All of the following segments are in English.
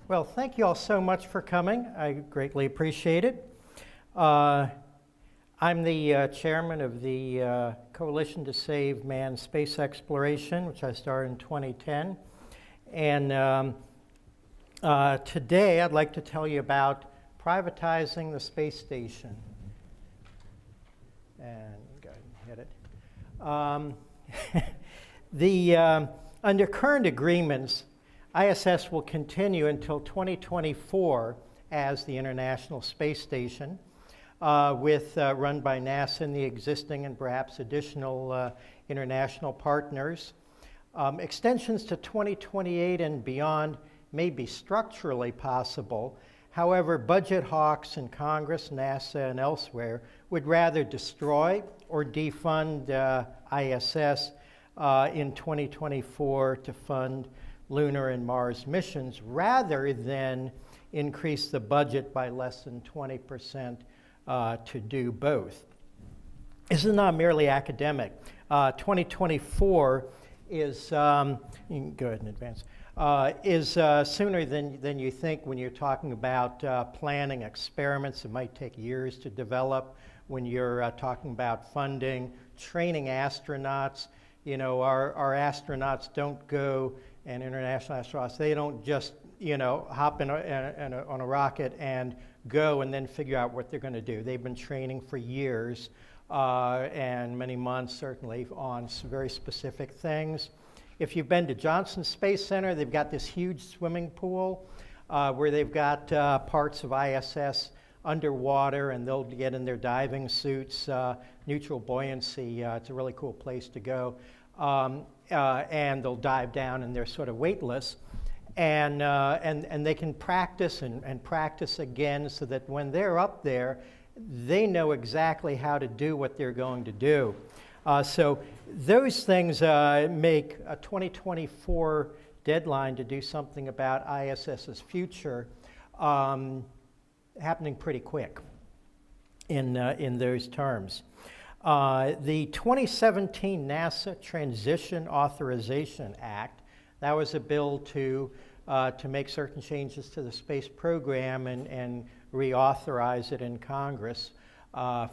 Well, thank you all so much for coming. I greatly appreciate it. I'm the chairman of the Coalition to Save Manned Space Exploration, which I started in 2010. And today I'd like to tell you about privatizing the space station. And go ahead and hit it. Under current agreements, ISS will continue until 2024 as the International Space Station, run by NASA and the existing and perhaps additional international partners. Extensions to 2028 and beyond may be structurally possible. However, budget hawks in Congress, NASA, and elsewhere would rather destroy or defund ISS in 2024 to fund lunar and Mars missions, rather than increase the budget by less than 20% to do both. This is not merely academic. 2024 is, you can go ahead and advance, is sooner than you think when you're talking about planning experiments. It might take years to develop. When you're talking about funding, training astronauts, you know, our astronauts don't go, and international astronauts, they don't just, you know, hop on a rocket and go and then figure out what they're going to do. They've been training for years and many months, certainly, on very specific things. If you've been to Johnson Space Center, they've got this huge swimming pool where they've got parts of ISS underwater, and they'll get in their diving suits, neutral buoyancy. It's a really cool place to go. And they'll dive down, and they're sort of weightless. And they can practice and practice again so that when they're up there, they know exactly how to do what they're going to do. So those things make a 2024 deadline to do something about ISS's future happening pretty quick in those terms. The 2017 NASA Transition Authorization Act, that was a bill to make certain changes to the space program and reauthorize it in Congress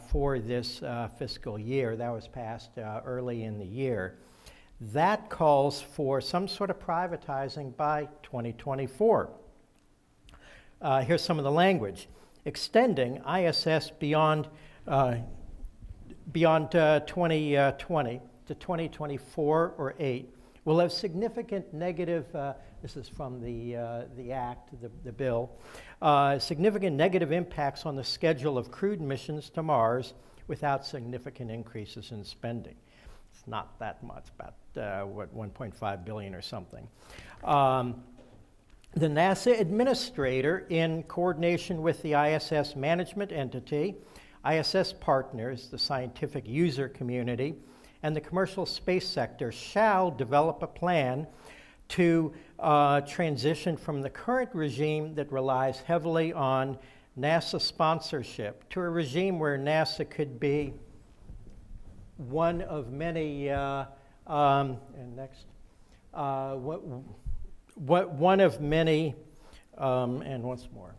for this fiscal year. That was passed early in the year. That calls for some sort of privatizing by 2024. Here's some of the language. Extending ISS beyond 2020 to 2024 or 8 will have significant negative, this is from the act, the bill, significant negative impacts on the schedule of crewed missions to Mars without significant increases in spending. It's not that much, about 1.5 billion or something. The NASA administrator, in coordination with the ISS management entity, ISS partners, the scientific user community, and the commercial space sector shall develop a plan to transition from the current regime that relies heavily on NASA sponsorship to a regime where NASA could be one of many, one of many, and once more,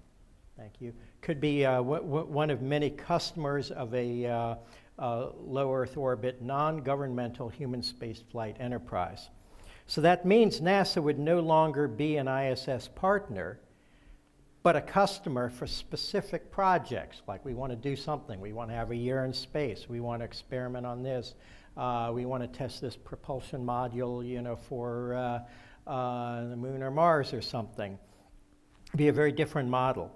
thank you, could be one of many customers of a low Earth orbit, non-governmental human spaceflight enterprise. So that means NASA would no longer be an ISS partner, but a customer for specific projects, like we want to do something, we want to have a year in space, we want to experiment on this, we want to test this propulsion module, you know, for the moon or Mars or something. It'd be a very different model.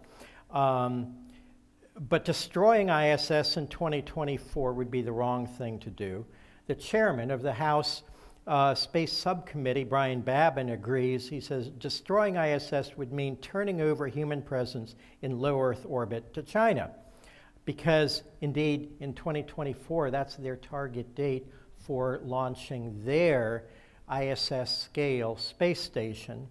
But destroying ISS in 2024 would be the wrong thing to do. The chairman of the House Space Subcommittee, Brian Babin, agrees. He says, destroying ISS would mean turning over human presence in low Earth orbit to China. Because, indeed, in 2024, that's their target date for launching their ISS-scale space station.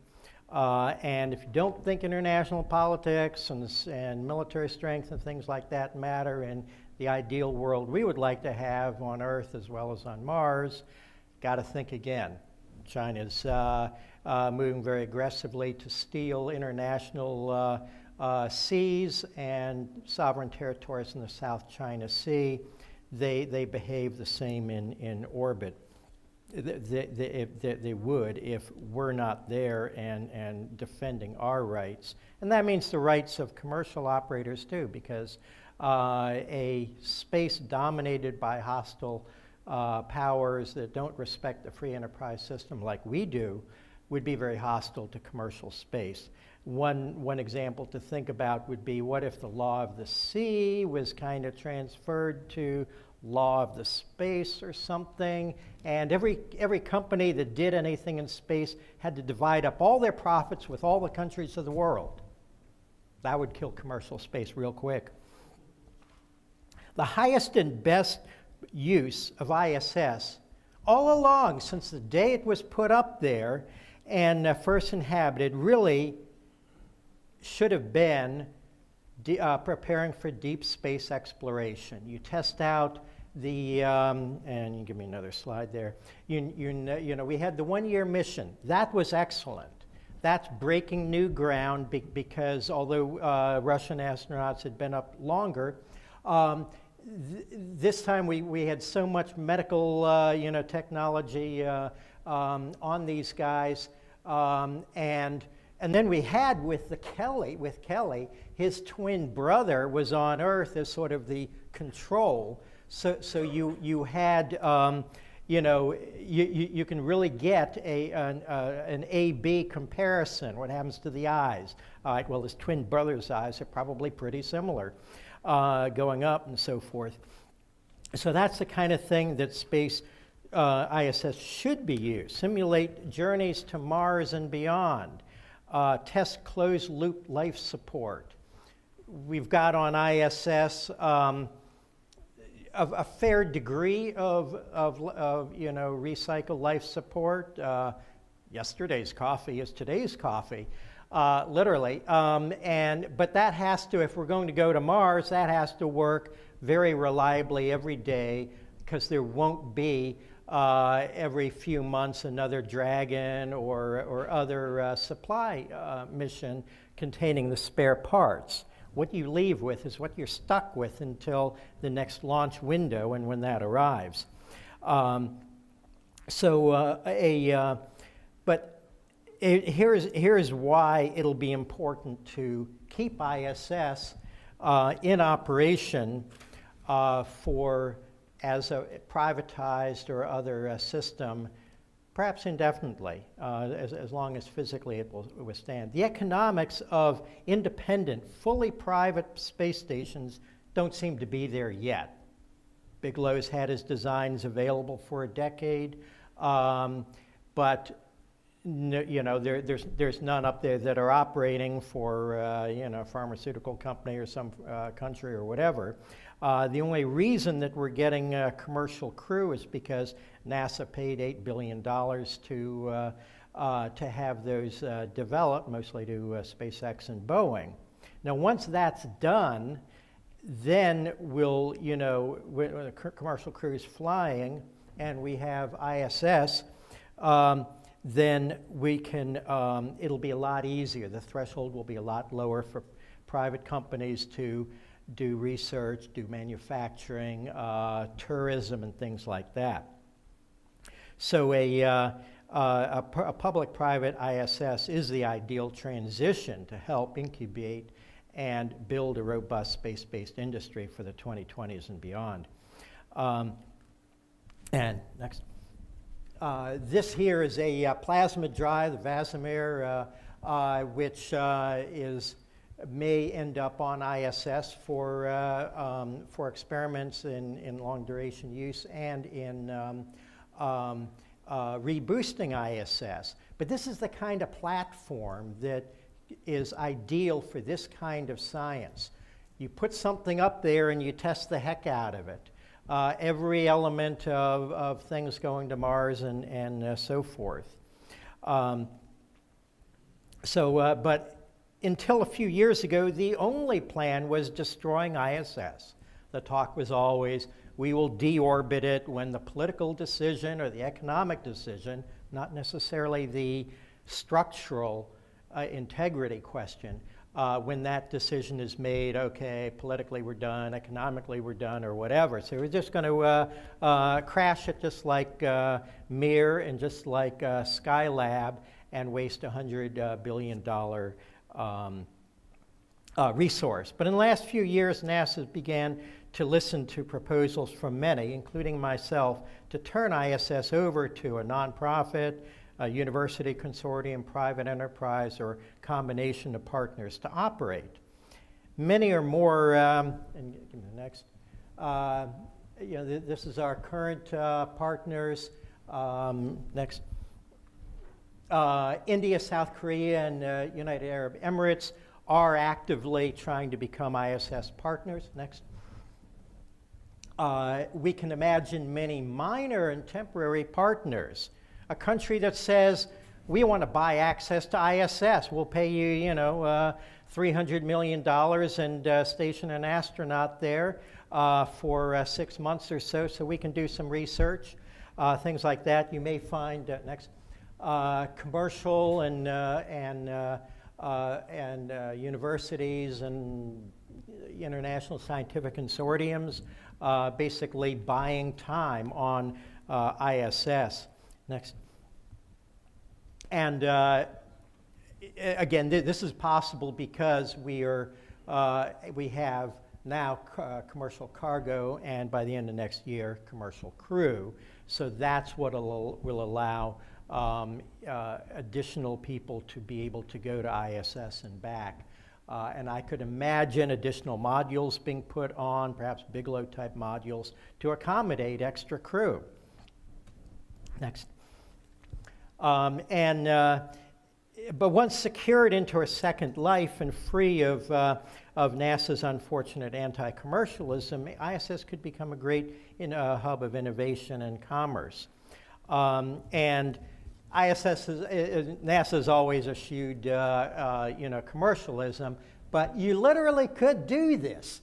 And if you don't think international politics and military strength and things like that matter in the ideal world we would like to have on Earth as well as on Mars, got to think again. China's moving very aggressively to steal international seas and sovereign territories in the South China Sea. They behave the same in orbit. They would if we're not there and defending our rights. And that means the rights of commercial operators too, because a space dominated by hostile powers that don't respect the free enterprise system like we do would be very hostile to commercial space. One example to think about would be, what if the law of the sea was kind of transferred to law of the space or something, and every company that did anything in space had to divide up all their profits with all the countries of the world. That would kill commercial space real quick. The highest and best use of ISS all along, since the day it was put up there and first inhabited, really should have been preparing for deep space exploration. You test out the, and you give me another slide there. You know, we had the one-year mission. That was excellent. That's breaking new ground because although Russian astronauts had been up longer, this time we had so much medical technology on these guys, and then we had with Kelly, his twin brother was on Earth as sort of the control. So you had you can really get an A-B comparison. What happens to the eyes? All right, well, his twin brother's eyes are probably pretty similar, going up and so forth. So that's the kind of thing that space ISS should be used. Simulate journeys to Mars and beyond. Test closed-loop life support. We've got on ISS a fair degree of recycled life support. Yesterday's coffee is today's coffee, literally. But that has to, if we're going to go to Mars, that has to work very reliably every day, because there won't be every few months another Dragon or other supply mission containing the spare parts. What you leave with is what you're stuck with until the next launch window and when that arrives. Here's why it'll be important to keep ISS in operation as a privatized or other system, perhaps indefinitely, as long as physically it will withstand. The economics of independent, fully private space stations don't seem to be there yet. Bigelow's had his designs available for a decade, but there's none up there that are operating for a pharmaceutical company or some country or whatever. The only reason that we're getting a commercial crew is because NASA paid $8 billion to have those developed, mostly to SpaceX and Boeing. Now, once that's done, then when the commercial crew is flying and we have ISS, then we can, it'll be a lot easier. The threshold will be a lot lower for private companies to do research, do manufacturing, tourism, and things like that. So a public-private ISS is the ideal transition to help incubate and build a robust space-based industry for the 2020s and beyond. And next. This here is a plasma drive, the Vasimir, which may end up on ISS for experiments in long-duration use and in reboosting ISS. But this is the kind of platform that is ideal for this kind of science. You put something up there and you test the heck out of it. Every element of things going to Mars and so forth. But until a few years ago, the only plan was destroying ISS. The talk was always, we will deorbit it when the political decision or the economic decision, not necessarily the structural integrity question. When that decision is made, okay, politically we're done, economically we're done, or whatever. So we're just going to crash it just like Mir and just like Skylab and waste $100 billion resource. But in the last few years, NASA began to listen to proposals from many, including myself, to turn ISS over to a nonprofit, a university consortium, private enterprise, or combination of partners to operate. Many or more, and give me the next, this is our current partners. Next. India, South Korea, and United Arab Emirates are actively trying to become ISS partners. Next. We can imagine many minor and temporary partners. A country that says, we want to buy access to ISS. We'll pay you, $300 million and station an astronaut there for 6 months or so we can do some research, things like that. You may find, next, commercial and universities and international scientific consortiums basically buying time on ISS. Next. And again, this is possible because we have now commercial cargo, and by the end of next year, commercial crew. So that's what will allow additional people to be able to go to ISS and back. And I could imagine additional modules being put on, perhaps Bigelow-type modules, to accommodate extra crew. Next. But once secured into a second life and free of NASA's unfortunate anti-commercialism, ISS could become a great hub of innovation and commerce. And NASA's always eschewed, commercialism, but you literally could do this.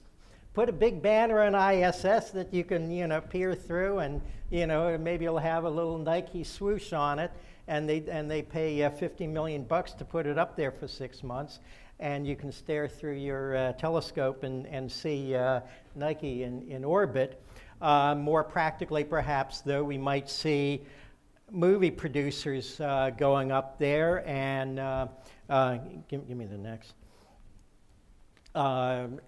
Put a big banner on ISS that you can, peer through, and maybe it'll have a little Nike swoosh on it, and they pay $50 million to put it up there for 6 months, and you can stare through your telescope and see Nike in orbit. More practically, perhaps, though, we might see movie producers going up there and give me the next. Would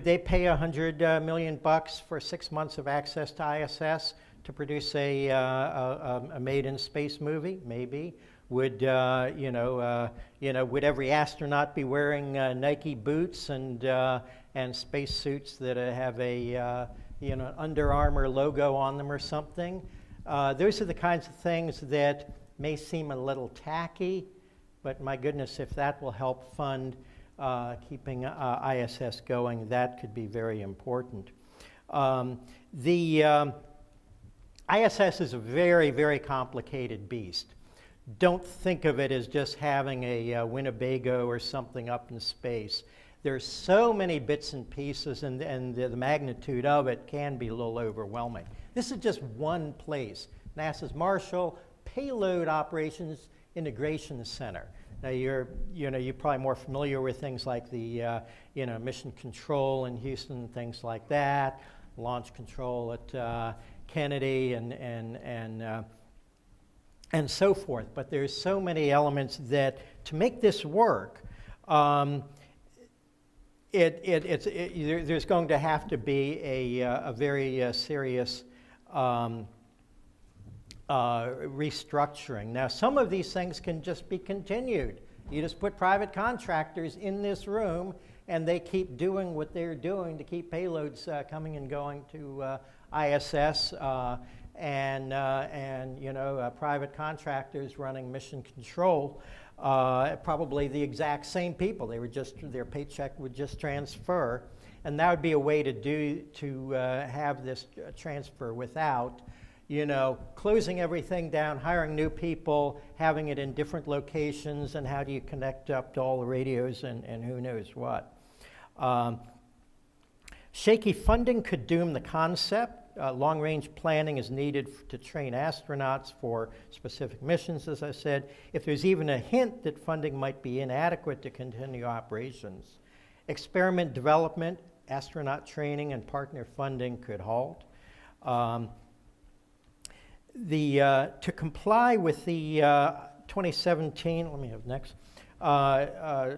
they pay $100 million for 6 months of access to ISS to produce a made-in-space movie? Maybe. Would would every astronaut be wearing Nike boots and space suits that have a Under Armour logo on them or something? Those are the kinds of things that may seem a little tacky, but my goodness, if that will help fund keeping ISS going, that could be very important. The ISS is a very, very complicated beast. Don't think of it as just having a Winnebago or something up in space. There's so many bits and pieces, and the magnitude of it can be a little overwhelming. This is just one place, NASA's Marshall Payload Operations Integration Center. Now you're probably more familiar with things like the mission control in Houston, things like that, launch control at Kennedy, and so forth. But there's so many elements that to make this work, there's going to have to be a very serious restructuring. Now, some of these things can just be continued. You just put private contractors in this room, and they keep doing what they're doing to keep payloads coming and going to ISS, private contractors running mission control. Probably the exact same people. Their paycheck would just transfer, and that would be a way to have this transfer without, closing everything down, hiring new people, having it in different locations, and how do you connect up to all the radios and who knows what. Shaky funding could doom the concept. long-range planning is needed to train astronauts for specific missions, as I said. If there's even a hint that funding might be inadequate to continue operations, experiment development, astronaut training, and partner funding could halt. To comply with the 2017, let me have next,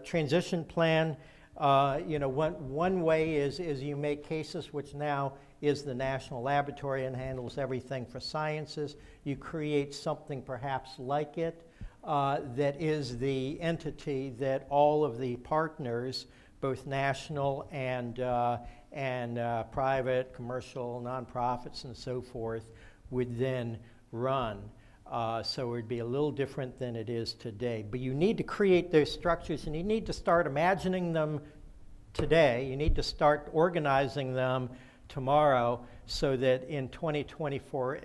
transition plan, one way is you make cases, which now is the national laboratory and handles everything for sciences. You create something perhaps like it that is the entity that all of the partners, both national and private, commercial, nonprofits, and so forth, would then run. So it would be a little different than it is today. But you need to create those structures, and you need to start imagining them today. You need to start organizing them tomorrow so that in 2024,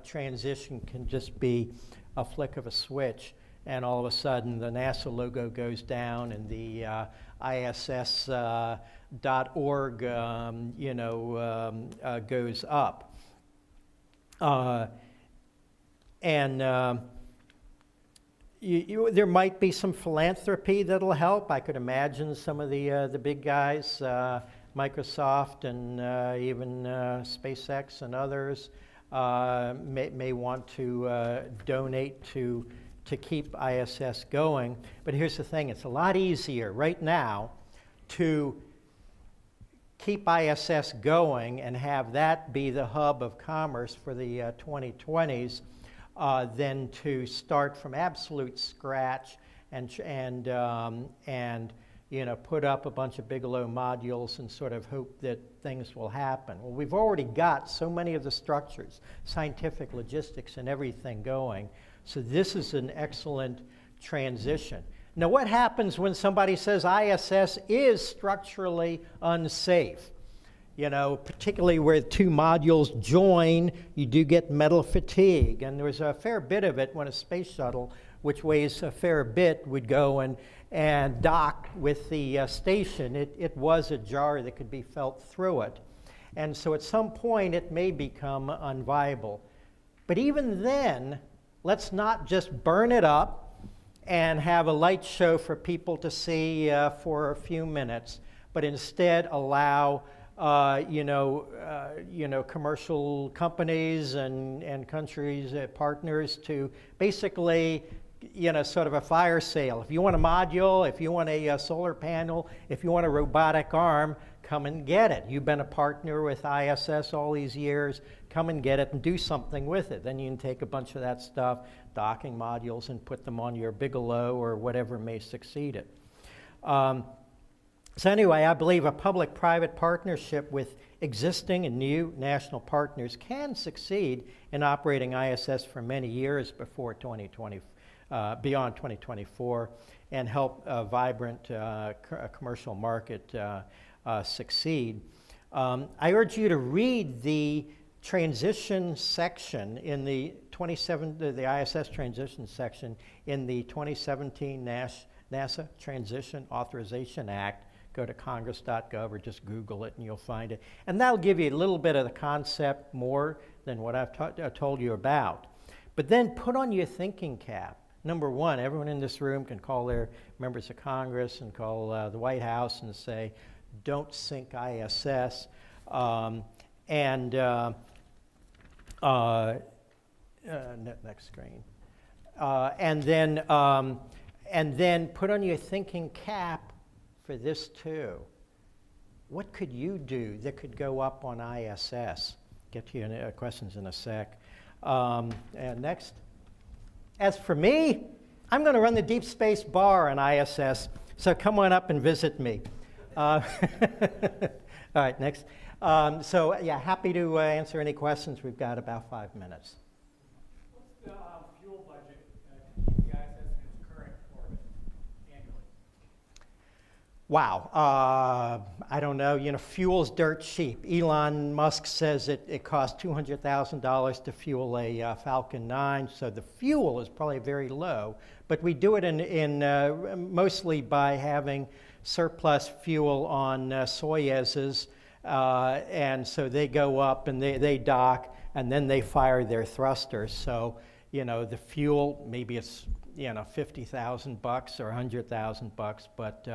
transition can just be a flick of a switch, and all of a sudden the NASA logo goes down and the ISS.org goes up. There might be some philanthropy that'll help. I could imagine some of the big guys, Microsoft and even SpaceX and others, may want to donate to keep ISS going. But here's the thing, it's a lot easier right now to keep ISS going and have that be the hub of commerce for the 2020s than to start from absolute scratch and put up a bunch of Bigelow modules and sort of hope that things will happen. Well, we've already got so many of the structures, scientific, logistics, and everything going. So this is an excellent transition. Now, what happens when somebody says ISS is structurally unsafe? Particularly where two modules join, you do get metal fatigue. And there's a fair bit of it when a space shuttle, which weighs a fair bit, would go and dock with the station. It was a jar that could be felt through it. And so at some point, it may become unviable. But even then, let's not just burn it up and have a light show for people to see for a few minutes, but instead allow commercial companies and countries, partners to basically, sort of a fire sale. If you want a module, if you want a solar panel, if you want a robotic arm, come and get it. You've been a partner with ISS all these years. Come and get it and do something with it. Then you can take a bunch of that stuff, docking modules, and put them on your Bigelow or whatever may succeed it. So anyway, I believe a public-private partnership with existing and new national partners can succeed in operating ISS for many years before 2020, beyond 2024, and help a vibrant commercial market succeed. I urge you to read the transition section in the ISS transition section in the 2017 NASA Transition Authorization Act. Go to congress.gov or just Google it and you'll find it. And that'll give you a little bit of the concept more than what I've told you about. But then put on your thinking cap. Number one, everyone in this room can call their members of Congress and call the White House and say, don't sink ISS. Next screen. And then put on your thinking cap for this too. What could you do that could go up on ISS? Get to your questions in a sec. And next. As for me, I'm going to run the Deep Space Bar on ISS, so come on up and visit me. All right, next. Happy to answer any questions. We've got about 5 minutes. What's the fuel budget to keep the ISS in its current orbit annually? Wow, I don't know. Fuel's dirt cheap. Elon Musk says it costs $200,000 to fuel a Falcon 9, so the fuel is probably very low. But we do it in mostly by having surplus fuel on Soyuzes And so they go up and they dock, and then they fire their thrusters. So, the fuel, maybe it's, $50,000 or $100,000, but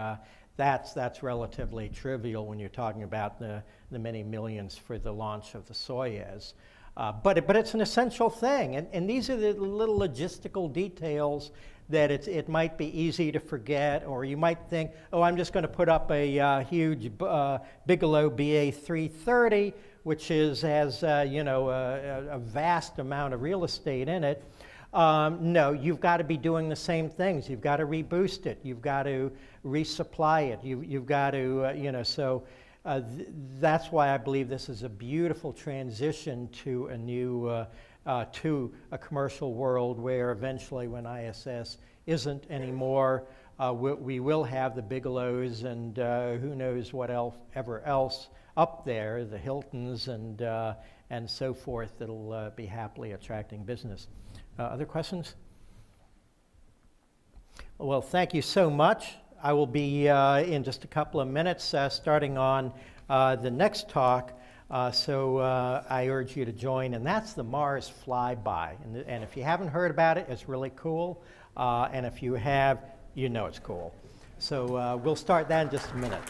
that's relatively trivial when you're talking about the many millions for the launch of the Soyuz. But it's an essential thing, and these are the little logistical details that it might be easy to forget, or you might think, oh, I'm just going to put up a huge Bigelow BA 330, which has a vast amount of real estate in it. No, you've got to be doing the same things. You've got to reboost it. You've got to resupply it. You've got to, so that's why I believe this is a beautiful transition to a new, to a commercial world where eventually when ISS isn't anymore, we will have the Bigelows and who knows what ever else up there, the Hiltons and so forth, that'll be happily attracting business. Other questions? Well, thank you so much. I will be in just a couple of minutes starting on the next talk. So I urge you to join, and that's the Mars flyby. And if you haven't heard about it, it's really cool. And if you have, it's cool. So we'll start that in just a minute.